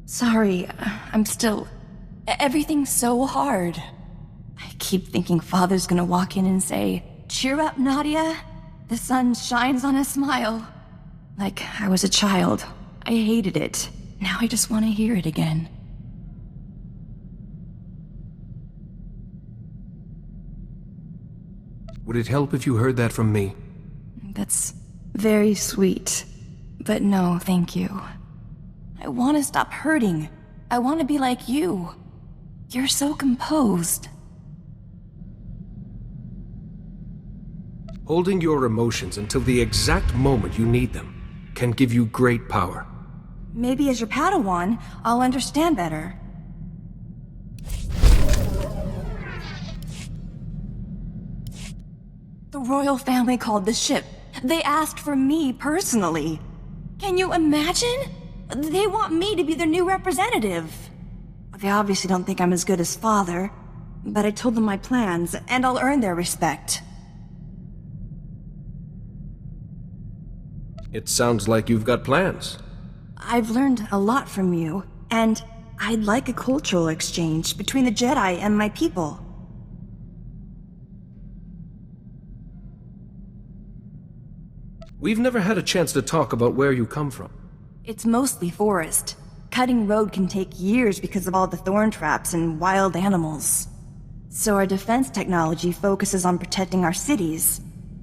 Sorry, I'm still... Everything's so hard. I keep thinking Father's gonna walk in and say, "Cheer up, Nadia. The sun shines on a smile." Like I was a child. I hated it. Now I just want to hear it again. Would it help if you heard that from me? That's very sweet. But no, thank you. I want to stop hurting. I want to be like you. You're so composed. Holding your emotions until the exact moment you need them can give you great power. Maybe as your Padawan, I'll understand better. The royal family called the ship. They asked for me personally. Can you imagine? They want me to be their new representative. They obviously don't think I'm as good as Father, but I told them my plans, and I'll earn their respect. It sounds like you've got plans. I've learned a lot from you, and I'd like a cultural exchange between the Jedi and my people. We've never had a chance to talk about where you come from. It's mostly forest. Cutting road can take years because of all the thorn traps and wild animals. So our defense technology focuses on protecting our cities.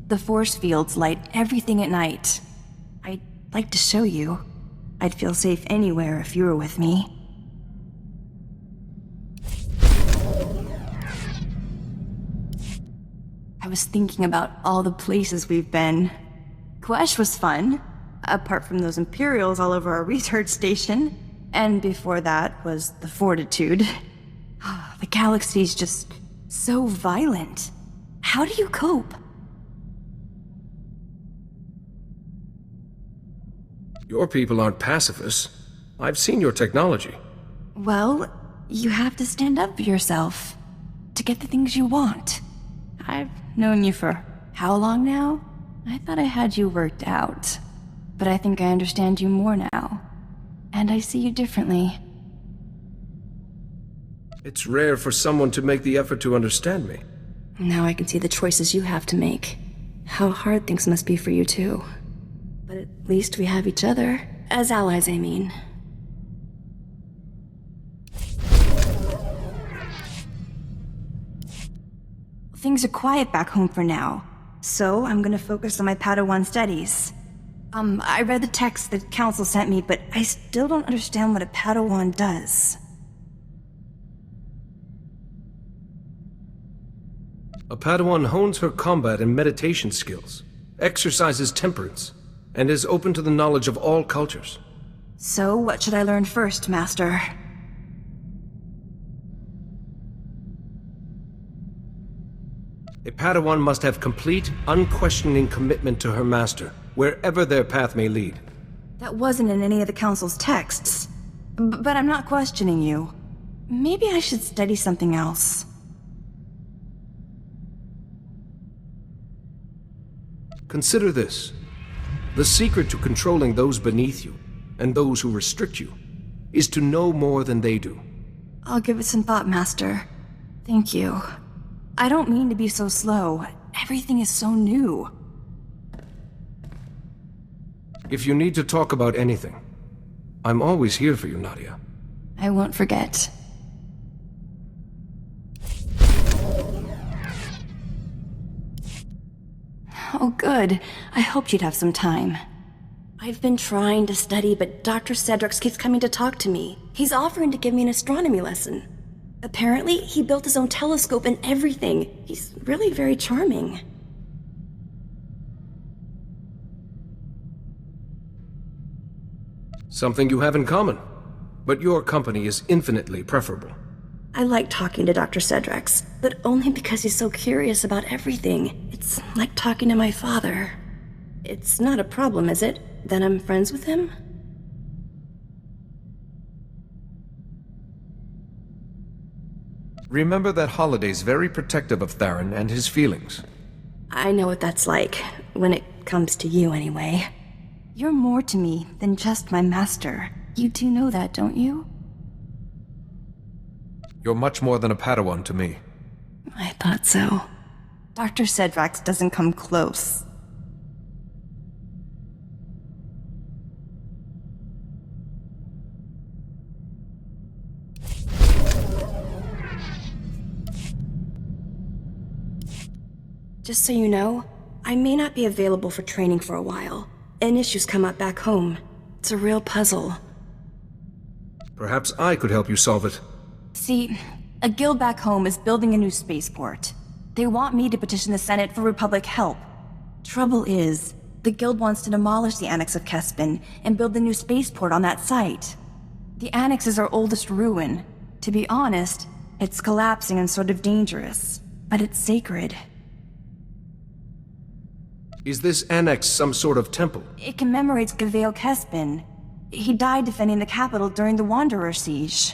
The force fields light everything at night. I'd like to show you. I'd feel safe anywhere if you were with me. I was thinking about all the places we've been. Quesh was fun, apart from those Imperials all over our research station. And before that was the Fortitude. The galaxy's just so violent. How do you cope? Your people aren't pacifists. I've seen your technology. Well, you have to stand up for yourself to get the things you want. I've known you for how long now? I thought I had you worked out. But I think I understand you more now. And I see you differently. It's rare for someone to make the effort to understand me. Now I can see the choices you have to make. How hard things must be for you too. But at least we have each other. As allies, I mean. Things are quiet back home for now. So I'm gonna focus on my Padawan studies. I read the text the Council sent me, but I still don't understand what a Padawan does. A Padawan hones her combat and meditation skills, exercises temperance, and is open to the knowledge of all cultures. So what should I learn first, Master? A Padawan must have complete, unquestioning commitment to her master, wherever their path may lead. That wasn't in any of the Council's texts. But I'm not questioning you. Maybe I should study something else. Consider this. The secret to controlling those beneath you, and those who restrict you, is to know more than they do. I'll give it some thought, Master. Thank you. I don't mean to be so slow. Everything is so new. If you need to talk about anything, I'm always here for you, Nadia. I won't forget. Oh, good. I hoped you'd have some time. I've been trying to study, but Dr. Cedrix keeps coming to talk to me. He's offering to give me an astronomy lesson. Apparently, he built his own telescope and everything. He's really very charming. Something you have in common. But your company is infinitely preferable. I like talking to Dr. Cedrix, but only because he's so curious about everything. It's like talking to my father. It's not a problem, is it? That I'm friends with him? Remember that Holiday's very protective of Theron and his feelings. I know what that's like, when it comes to you anyway. You're more to me than just my master. You do know that, don't you? You're much more than a Padawan to me. I thought so. Dr. Cedrax doesn't come close. Just so you know, I may not be available for training for a while. An issue's come up back home. It's a real puzzle. Perhaps I could help you solve it. See, a guild back home is building a new spaceport. They want me to petition the Senate for Republic help. Trouble is, the guild wants to demolish the Annex of Kespin and build a new spaceport on that site. The Annex is our oldest ruin. To be honest, it's collapsing and sort of dangerous, but it's sacred. Is this annex some sort of temple? It commemorates Gavale Kespin. He died defending the capital during the Wanderer siege.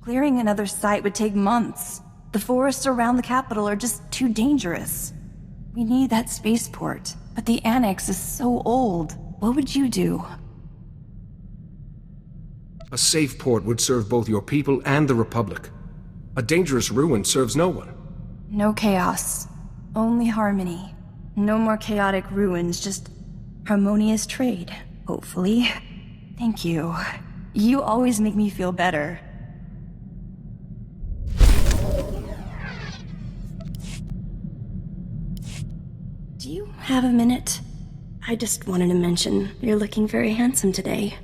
Clearing another site would take months. The forests around the capital are just too dangerous. We need that spaceport, but the annex is so old. What would you do? A safe port would serve both your people and the Republic. A dangerous ruin serves no one. No chaos. Only harmony. No more chaotic ruins, just harmonious trade, hopefully. Thank you. You always make me feel better. Do you have a minute? I just wanted to mention you're looking very handsome today.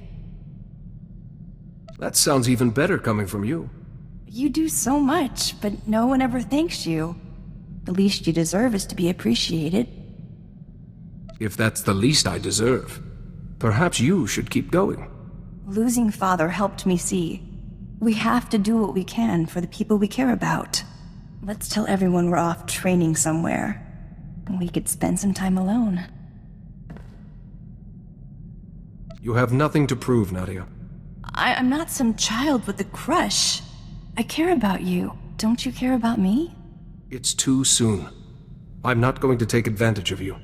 That sounds even better coming from you. You do so much, but no one ever thanks you. The least you deserve is to be appreciated. If that's the least I deserve, perhaps you should keep going. Losing father helped me see. We have to do what we can for the people we care about. Let's tell everyone we're off training somewhere. We could spend some time alone. You have nothing to prove, Nadia. I'm not some child with a crush. I care about you. Don't you care about me? It's too soon. I'm not going to take advantage of you.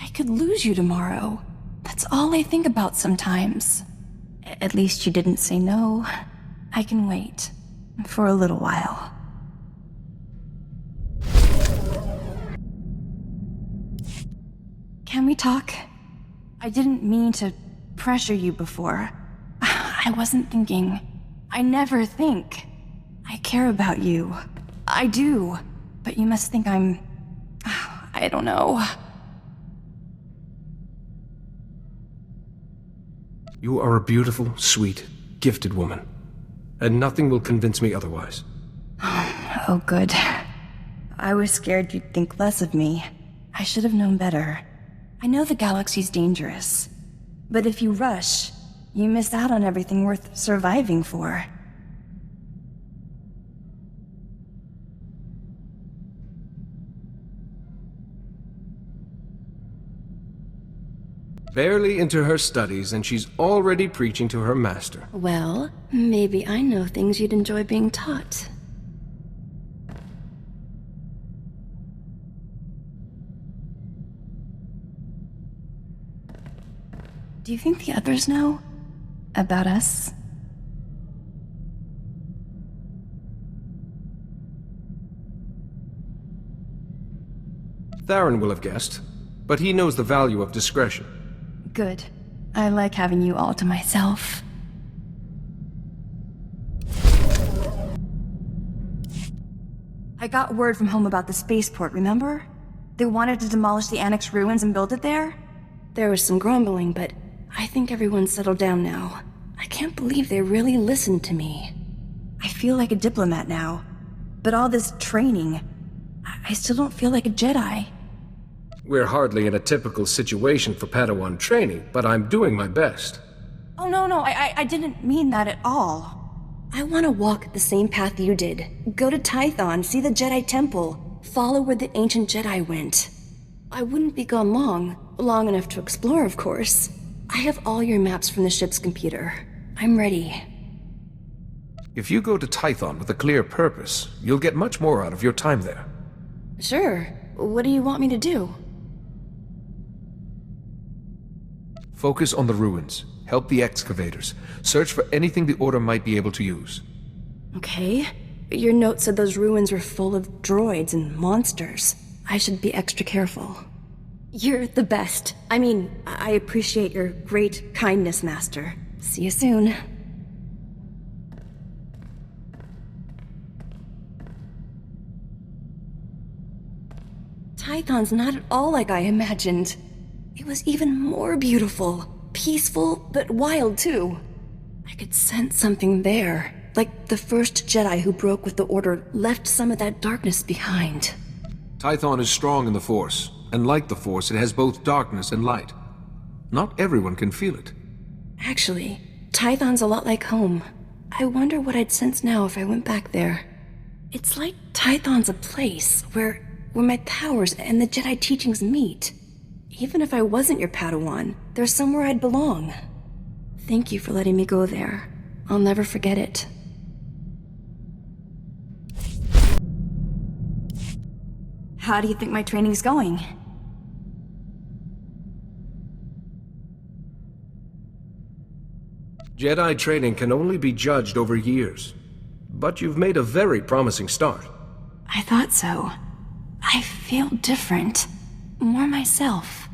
I could lose you tomorrow. That's all I think about sometimes. At least you didn't say no. I can wait. For a little while. Can we talk? I didn't mean to pressure you before. I wasn't thinking. I never think. I care about you. I do. But you must think I'm... I don't know. You are a beautiful, sweet, gifted woman. And nothing will convince me otherwise. Oh, good. I was scared you'd think less of me. I should have known better. I know the galaxy's dangerous. But if you rush, you miss out on everything worth surviving for. Barely into her studies, and she's already preaching to her master. Well, maybe I know things you'd enjoy being taught. Do you think the others know? About us? Theron will have guessed, but he knows the value of discretion. Good. I like having you all to myself. I got word from home about the spaceport, remember? They wanted to demolish the Annex ruins and build it there? There was some grumbling, but I think everyone's settled down now. I can't believe they really listened to me. I feel like a diplomat now. But all this training, I still don't feel like a Jedi. We're hardly in a typical situation for Padawan training, but I'm doing my best. Oh, no, I didn't mean that at all. I want to walk the same path you did. Go to Tython, see the Jedi Temple, follow where the ancient Jedi went. I wouldn't be gone long enough to explore, of course. I have all your maps from the ship's computer. I'm ready. If you go to Tython with a clear purpose, you'll get much more out of your time there. Sure. What do you want me to do? Focus on the ruins. Help the excavators. Search for anything the Order might be able to use. Okay. Your note said those ruins were full of droids and monsters. I should be extra careful. You're the best. I mean, I appreciate your great kindness, Master. See you soon. Tython's not at all like I imagined. It was even more beautiful. Peaceful, but wild too. I could sense something there. Like the first Jedi who broke with the Order left some of that darkness behind. Tython is strong in the Force, and like the Force, it has both darkness and light. Not everyone can feel it. Actually, Tython's a lot like home. I wonder what I'd sense now if I went back there. It's like Tython's a place where my powers and the Jedi teachings meet. Even if I wasn't your Padawan, there's somewhere I'd belong. Thank you for letting me go there. I'll never forget it. How do you think my training's going? Jedi training can only be judged over years. But you've made a very promising start. I thought so. I feel different. More myself.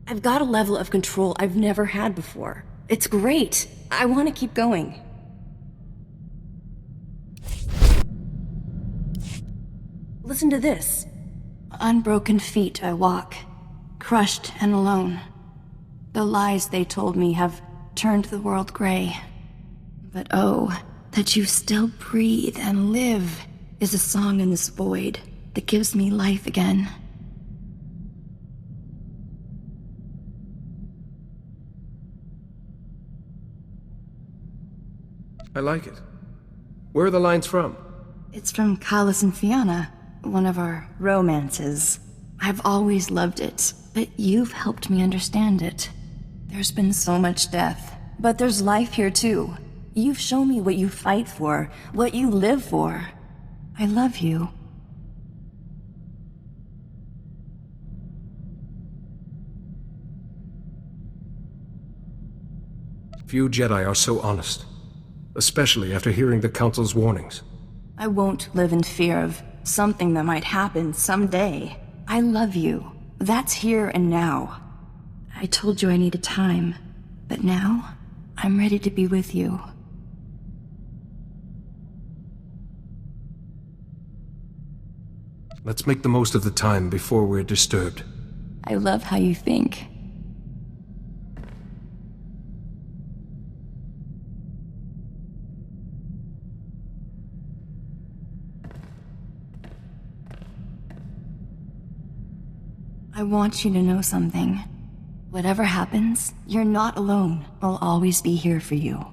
I've got a level of control I've never had before. It's great. I want to keep going. Listen to this. Unbroken feet I walk, crushed and alone. The lies they told me have turned the world gray. But oh, that you still breathe and live is a song in this void that gives me life again. I like it. Where are the lines from? It's from Kalas and Fianna, one of our romances. I've always loved it, but you've helped me understand it. There's been so much death, but there's life here too. You've shown me what you fight for, what you live for. I love you. Few Jedi are so honest, especially after hearing the Council's warnings. I won't live in fear of something that might happen someday. I love you. That's here and now. I told you I needed time, but now I'm ready to be with you. Let's make the most of the time before we're disturbed. I love how you think. I want you to know something. Whatever happens, you're not alone. I'll always be here for you.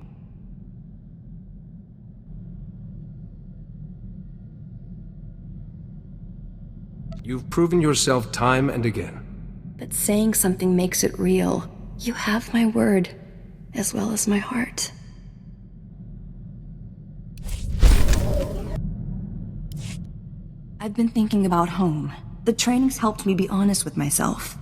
You've proven yourself time and again. But saying something makes it real. You have my word, as well as my heart. I've been thinking about home. The training's helped me be honest with myself.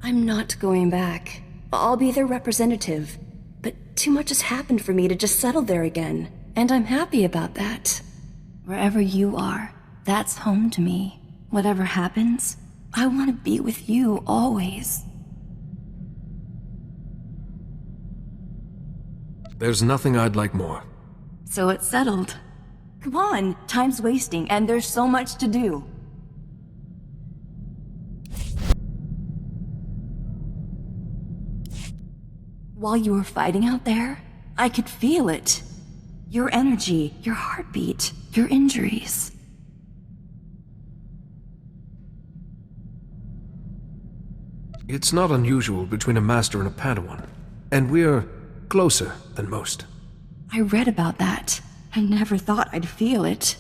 I'm not going back. I'll be their representative. But too much has happened for me to just settle there again. And I'm happy about that. Wherever you are, that's home to me. Whatever happens, I want to be with you always. There's nothing I'd like more. So it's settled. Come on, time's wasting and there's so much to do. While you were fighting out there, I could feel it. Your energy, your heartbeat, your injuries. It's not unusual between a master and a Padawan, and we're closer than most. I read about that. I never thought I'd feel it.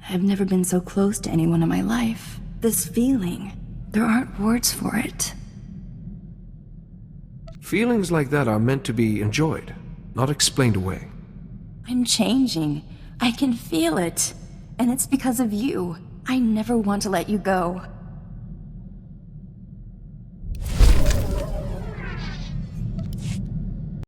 I've never been so close to anyone in my life. This feeling, there aren't words for it. Feelings like that are meant to be enjoyed, not explained away. I'm changing. I can feel it. And it's because of you. I never want to let you go.